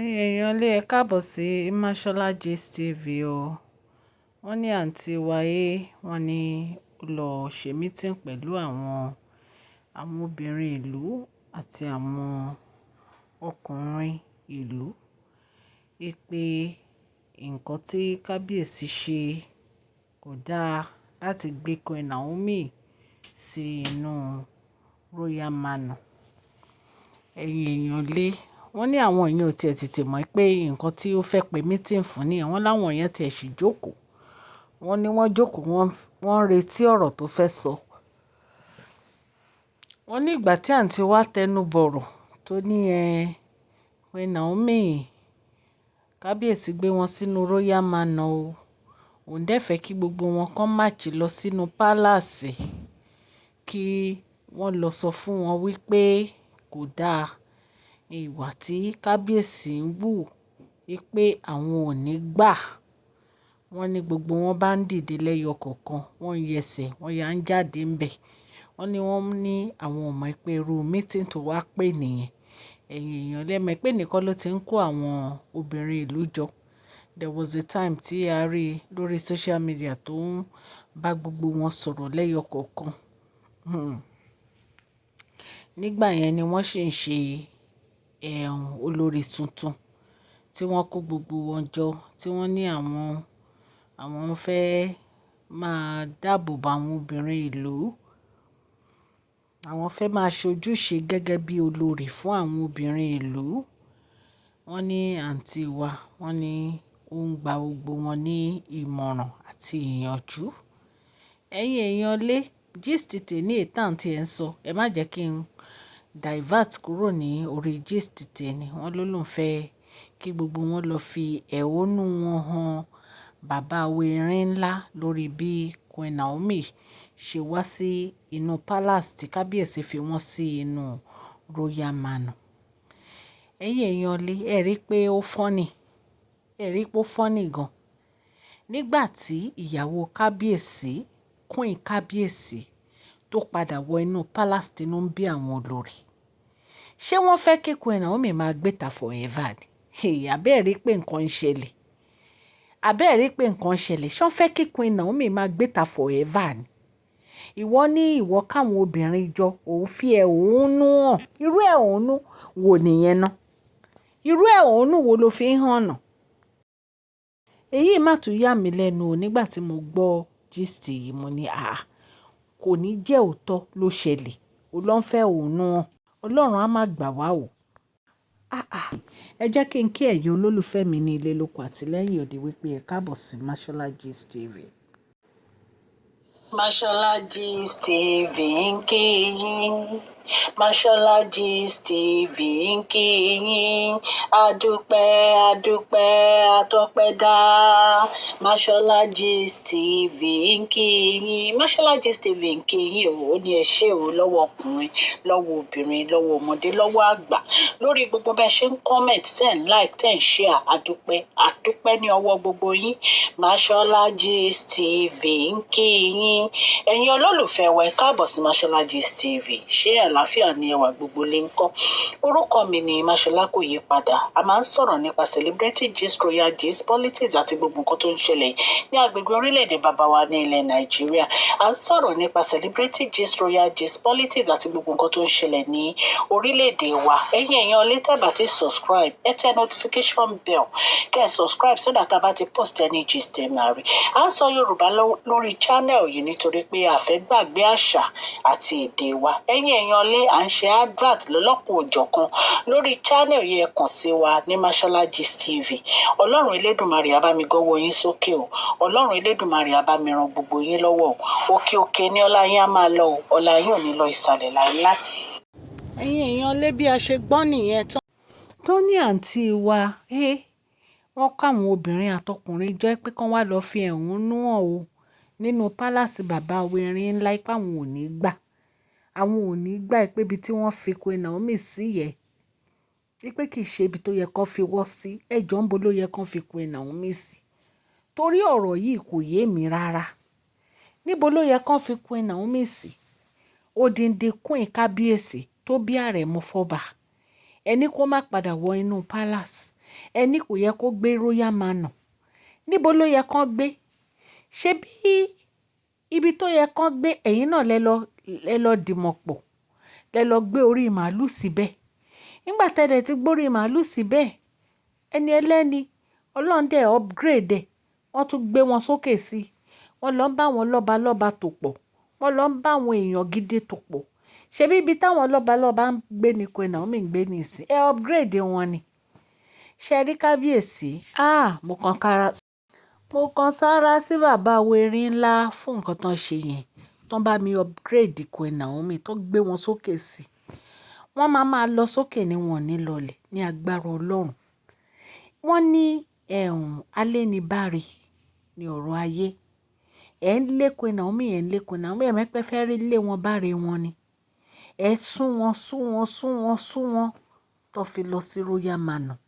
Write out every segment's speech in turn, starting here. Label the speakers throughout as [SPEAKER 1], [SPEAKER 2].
[SPEAKER 1] Ẹ̀yin èèyàn lé ẹ káàbọ̀ sí Mashola Gist TV o. Wọ́n ní àǹtí wáyé wọ́n ní ó lọ ṣe meeting pẹ̀lú àwọn obìnrin ìlú àti àwọn ọkùnrin ìlú. Pé nǹkan tí kábíyèsí ṣe kò dáa láti gbé Queen Naomi sí inú Royal Manor. Ẹ̀yin èèyàn lé wọ́n ní àwọn èèyàn ò tiẹ̀ tètè mọ̀ pé nǹkan tí ó fẹ́ pe meeting fún nìyẹn. Wọ́n láwọn èèyàn tiẹ̀ sì jókòó. Wọ́n ní wọ́n jókòó wọ́n ń retí ọ̀rọ̀ tó fẹ́ sọ. Wọ́n ní ìgbà tí àǹtí wa tẹnu bọ̀rọ̀ tó ní Queen Naomi kábíyèsí gbé wọn sínú Royal Manor o. Òun dẹ̀ fẹ́ kí gbogbo wọn kàn máàchì lọ sínú palace kí wọ́n lọ sọ fún wọn wípé kò dáa ìwà tí kábíyèsí ń wù wípé àwọn ò ní gbà. Wọ́n ní gbogbo wọn bá ń dìde lẹ́yọ kọ̀ọ̀kan wọ́n ń yẹsẹ̀ wọ́n yà ń jáde ńbẹ̀. Wọ́n ní àwọn ò mọ̀ pé irú meeting tó wá pè nìyẹn. Ẹ̀yin èèyàn lẹ́mọ̀ pé nìkan ló ti ń kó àwọn obìnrin ìlú jọ. There was a time tí a rí lórí social media tó ń bá gbogbo wọn sọ̀rọ̀ lẹ́yọ kọ̀ọ̀kan. Nígbà yẹn ni wọ́n sì ń ṣe olórí tuntun tí wọ́n kó gbogbo wọn jọ tí wọ́n ní àwọn fẹ́ máa dáàbò bo àwọn obìnrin ìlú. Àwọn fẹ́ máa ṣojúṣe gẹ́gẹ́ bí olórí fún àwọn obìnrin ìlú. Wọ́n ní àǹtí wa wọ́n ní ó ń gba gbogbo wọn ní ìmọ̀ràn àti ìyànjú. Ẹ̀yin èèyàn lé gist tèmi ètò àǹtí ẹ̀ ń sọ ẹ má jẹ́ kí n divert kúrò ní orí gist tèmi. Wọ́n ló ń fẹ́ kí gbogbo wọn lọ fi ẹ̀hónú wọn hàn bàbá Obinrin ńlá lórí bí Queen Naomi ṣe wá sí inú palace tí kábíyèsí fi wọ́n sí inú Royal Manor. Ẹ̀yin èèyàn lé ẹ rí pé ó funny gan. Nígbà tí ìyàwó kábíyèsí Queen kábíyèsí tó padà wọ inú palace tínú ń bí àwọn olórí. Ṣé wọ́n fẹ́ kí Queen Naomi máa gbé ta forever ni? Àbẹ́ẹ̀ rí pé nǹkan ń ṣẹlẹ̀. Ṣé wọ́n fẹ́ kí Queen Naomi máa gbé ta forever ni? Ìwọ ní ìwọ káwọn obìnrin jọ òun fi ẹ̀hónú hàn. Irú ẹ̀hónú wo nìyẹn ná? Irú ẹ̀hónú wo ló fi ń hàn náà? Èyí má tún yà mí lẹ́nu o nígbà tí mo gbọ́ gist yìí mo ní kò ní jẹ́ òótọ́ ló ṣẹlẹ̀. Ó ló ń fẹ́ ẹ̀hónú hàn. Ọlọ́run á má gbà wá o. Ẹ jẹ́ kí n kí ẹ̀yin olólùfẹ́ mi ní ilé lóko àti lẹ́yìn òde wípé ẹ káàbọ̀ sí Mashola Gist TV. Mashola Gist TV ń kí yín. Mashola Gist TV ń kí yín. Adúpẹ́ atọ́pẹ́dá. Mashola Gist TV ń kí yín. Mashola Gist TV ń kí yín o. Ó ní ẹ ṣé o lọ́wọ́ ọkùnrin lọ́wọ́ obìnrin lọ́wọ́ ọmọdé lọ́wọ́ àgbà lórí gbogbo bẹ́ẹ̀ ṣe ń comment ten like ten share àdúpẹ́ ní ọwọ́ gbogbo yín. Mashola Gist TV ń kí yín. Ẹ̀yin olólùfẹ́ wa ẹ káàbọ̀ sí Mashola Gist TV. Ṣé àlàáfíà ni ẹwà gbogbo lè ń kọ́? Orúkọ mi ni Mashola kò yí padà. A máa ń sọ̀rọ̀ nípa celebrity gist, royal gist, politics àti gbogbo nǹkan tó ń ṣẹlẹ̀ ní agbègbè orílẹ̀-èdè bàbá wa ní ilẹ̀ Nàìjíríà. A ń sọ̀rọ̀ nípa celebrity gist, royal gist, politics àti gbogbo nǹkan tó ń ṣẹlẹ̀ ní orílẹ̀-èdè wa. Ẹ̀yin èèyàn lè tẹ́ bá ti subscribe ẹ tẹ notification bell kẹ́ ẹ subscribe so that a bá ti post any gist ẹ máa rí. À ń sọ Yorùbá lórí channel yìí nítorí pé a fẹ́ gbàgbé àṣà àti èdè wa. Ẹ̀yin èèyàn lé à ń ṣe advert lọ́lọ́kùn òjọ̀kan lórí channel yìí ẹ kàn sí wa ní Mashola Gist TV. Ọlọ́run Elédùmarè á bá mi gọ́wọ́ yín sókè o. Ọlọ́run Elédùmarè á bá mi ran gbogbo yín lọ́wọ́ o. Òkè ní ọlá yín á máa lọ o. Ọlá yín ò ní lọ ìsàlẹ̀ láíláí. Ẹ̀yin èèyàn lé bí a ṣe gbọ́ nìyẹn tó ní àǹtí wa wọ́n káwọn obìnrin àtọkùnrin jọ pé kán wá lọ fi ẹ̀hónú hàn o nínú pálásì bàbá Obinrin ńlá pé àwọn ò ní gbà. Àwọn ò ní gbà pé ibi tí wọ́n fi Queen Naomi sí yẹ pé kì í ṣe ibi tó yẹ kán fi wọ́ sí. Ẹjọ́ ń bo ló yẹ kán fi Queen Naomi sí. Torí ọ̀rọ̀ yìí kò yé mi rárá. Níbo ló yẹ kán fi Queen Naomi sí? Odindi Queen kábíyèsí tó bí àrẹ̀mọ fọ́ba. Ẹni kó má padà wọ inú palace.
[SPEAKER 2] ẹni kò yẹ kó gbé royal manor níbo ló yẹ kán gbé ṣé bí ibi tó yẹ kán gbé ẹ̀yin náà lẹ lọ dìmọ̀ pọ̀ lẹ lọ gbé orí màálù síbẹ̀ nígbà tẹ́lẹ̀ ti gbórí màálù síbẹ̀ ẹni ẹlẹ́ni ọlọ́run dẹ̀ upgrade ẹ̀ wọ́n tún gbé wọn sókè sí i wọ́n lọ ń bá wọn lọ́balọ́ba tò pọ̀ wọ́n lọ ń bá àwọn èèyàn gidi tò pọ̀ ṣebí ibi táwọn lọ́balọ́ba ń gbé ní Queen Naomi ń gbé ní ìsìn ẹ upgrade wọn ni ṣe rí kábíyèsí mo kàn sára sí bàbá wẹ̀rin ńlá fún nǹkan tán ṣe yẹn tán bá mi upgrade Queen Naomi tó gbé wọn sókè sí i wọ́n máa lọ sókè ni wọ́n ní lọlẹ̀ ní agbára ọlọ́run wọ́n ní alénibáre ní ọ̀rọ̀ ayé ẹ̀ ń lé Queen Naomi ẹ̀ ń lé Queen Naomi ẹ̀ mẹ́pẹ́ fẹ́ rí lé wọn báre wọn ni ẹ̀ sún wọn tó fi lọ sí royal manor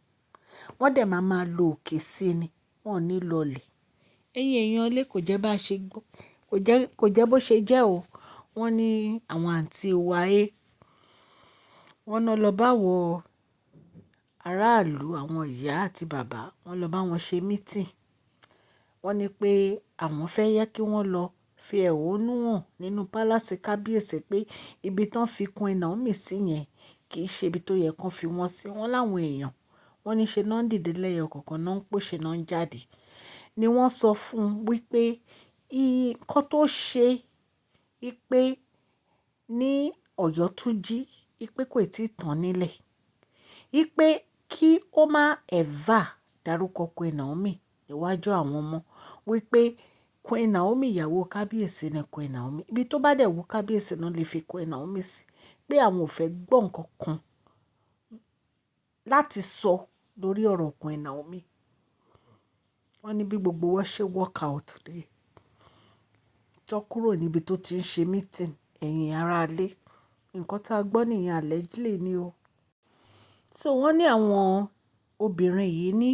[SPEAKER 2] wọ́n dẹ̀ máa lo òkè sí ni wọ́n ní lọlẹ̀ ẹ̀yin èèyàn ilé kò jẹ́ bá a ṣe gbọ́ kò jẹ́ bó ṣe jẹ́ o wọ́n ní àwọn àǹtí wáyé wọ́n náà lọ bá wọ aráàlú àwọn ìyá àti bàbá wọ́n lọ bá wọn ṣe mítìn wọ́n ní pé àwọn fẹ́ yẹ kí wọ́n lọ fi ẹ̀hónú hàn nínú pálásì kábíyèsí pé ibi tán fi Queen Naomi sí yẹn kì í ṣe ibi tó yẹ kán fi wọ́n sí wọ́n láwọn èèyàn wọ́n ní ṣe náà ń dìde lẹ́yọ kọ̀ọ̀kan náà ń pòṣe náà ń jáde ni wọ́n sọ fún un wípé nǹkan tó ṣe wípé ní Ọ̀yọ́ tún jí wípé kò tí ì tán nílẹ̀ wípé kí ó má ẹ̀và dárúkọ Queen Naomi níwájú àwọn ọmọ wípé Queen Naomi ìyàwó kábíyèsí ni Queen Naomi ibi tó bá dẹ̀ wù kábíyèsí náà lè fi Queen Naomi sí pé àwọn ò fẹ́ gbọ́ nǹkan kan láti sọ lórí ọ̀rọ̀ Queen Naomi wọ́n ní bí gbogbo wọn ṣe work out rèé tó kúrò níbi tó ti ń ṣe meeting ẹ̀yin aráalé nǹkan tá a gbọ́ nìyẹn allegedly ni o so wọ́n ní àwọn obìnrin yìí ní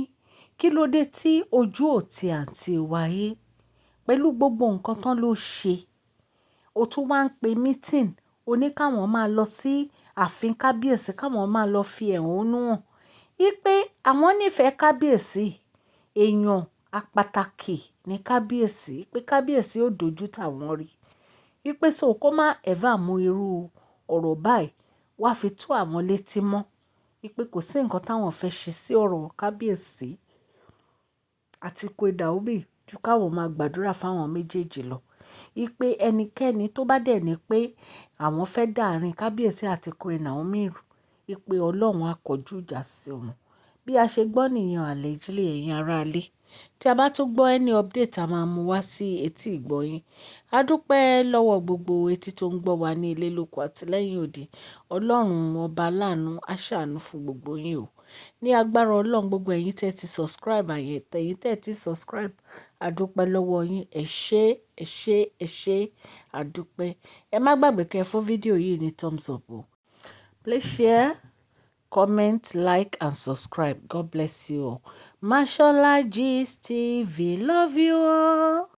[SPEAKER 2] kí ló dé tí ojú ò ti àǹtí wáyé pẹ̀lú gbogbo nǹkan tán ló ṣe ó tún wá ń pe meeting ó ní káwọn máa lọ sí ààfin kábíyèsí káwọn máa lọ fi ẹ̀hónú hàn wípé àwọn nífẹ̀ẹ́ kábíyèsí èèyàn apàtàkì ní kábíyèsí pé kábíyèsí ò dojú tàwọn rí wípé so kó má ever mú irú ọ̀rọ̀ báyìí wá fi tó àwọn létí mọ́ wípé kò sí nǹkan táwọn fẹ́ ṣe sí ọ̀rọ̀ kábíyèsí àti Queen Naomi ju káwọn máa gbàdúrà fáwọn méjèèjì lọ wípé ẹnikẹ́ni tó bá dẹ̀ ní pé àwọn fẹ́ dàárín kábíyèsí àti Queen Naomi rú wípé ọlọ́run á kọjú ìjà sí wọn bí a ṣe gbọ́ nìyẹn allegedly ẹ̀yin aráalé tí a bá tún gbọ́ any update a máa mú wá sí etí ìgbọ́yín a dúpẹ́ lọ́wọ́ gbogbo etí tó ń gbọ́ wa ní ilé lóko àti lẹ́yìn òde ọlọ́run ọba láàánú á ṣàánú fún gbogbo yín o ní agbára ọlọ́run gbogbo ẹ̀yin tẹ́ ti subscribe ẹ̀yin tẹ́ ti subscribe a dúpẹ́ lọ́wọ́ yín ẹ ṣé a dúpẹ́ ẹ má gbàgbé kẹ́ fún fídíò yìí ní thumbs up o please share comment like and subscribe God bless you all. Mashola Gist TV love you all.